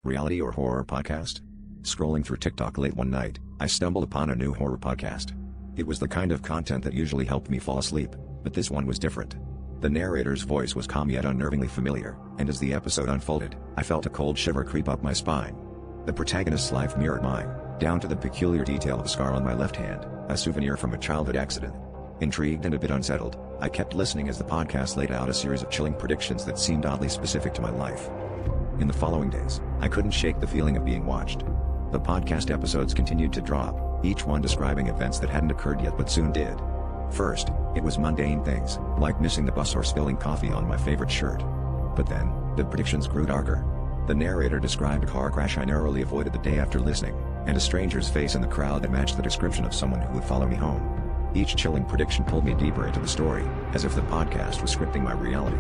Reality or horror podcast? Scrolling through TikTok late one night, I stumbled upon a new horror podcast. It was the kind of content that usually helped me fall asleep, but this one was different. The narrator's voice was calm yet unnervingly familiar, and as the episode unfolded, I felt a cold shiver creep up my spine. The protagonist's life mirrored mine, down to the peculiar detail of a scar on my left hand, a souvenir from a childhood accident. Intrigued and a bit unsettled, I kept listening as the podcast laid out a series of chilling predictions that seemed oddly specific to my life. In the following days, I couldn't shake the feeling of being watched. The podcast episodes continued to drop, each one describing events that hadn't occurred yet but soon did. First, it was mundane things, like missing the bus or spilling coffee on my favorite shirt. But then, the predictions grew darker. The narrator described a car crash I narrowly avoided the day after listening, and a stranger's face in the crowd that matched the description of someone who would follow me home. Each chilling prediction pulled me deeper into the story, as if the podcast was scripting my reality.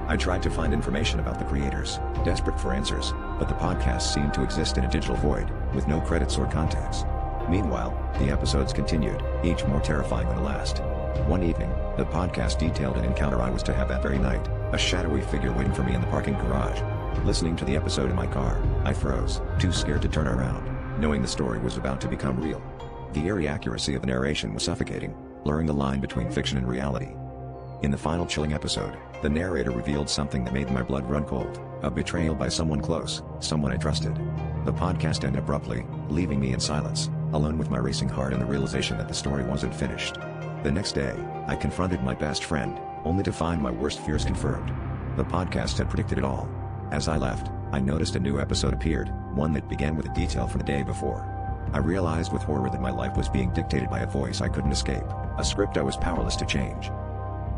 I tried to find information about the creators, desperate for answers, but the podcast seemed to exist in a digital void, with no credits or contacts. Meanwhile, the episodes continued, each more terrifying than the last. One evening, the podcast detailed an encounter I was to have that very night, a shadowy figure waiting for me in the parking garage. Listening to the episode in my car, I froze, too scared to turn around, knowing the story was about to become real. The eerie accuracy of the narration was suffocating, blurring the line between fiction and reality. In the final chilling episode, the narrator revealed something that made my blood run cold, a betrayal by someone close, someone I trusted. The podcast ended abruptly, leaving me in silence, alone with my racing heart and the realization that the story wasn't finished. The next day, I confronted my best friend, only to find my worst fears confirmed. The podcast had predicted it all. As I left, I noticed a new episode appeared, one that began with a detail from the day before. I realized with horror that my life was being dictated by a voice I couldn't escape, a script I was powerless to change.